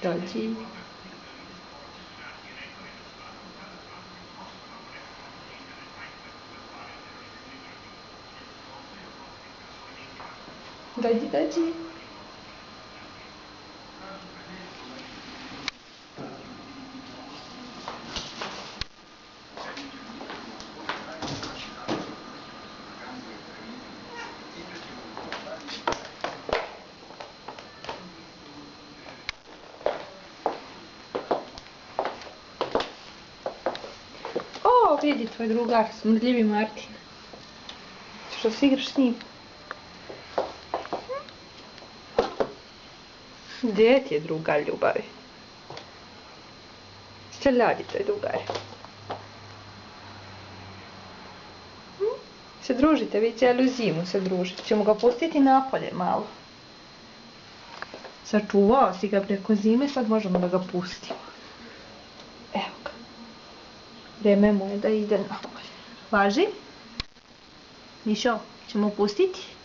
Dođi. Dođi, dođi. O, vidi tvoj drugar, smrdljivi Martin. Što se igraš s njim? Gdje ti je drugar, ljubavi? Šta radi tvoj drugar? Se družite, vi cijelu zimu se družite. Ćemo ga pustiti napolje malo. Sačuvao si ga preko zime, sad možemo da ga pustimo. Evo ga. Vrijeme mu je da ide napolje. Važi? Mišo, ćemo pustiti?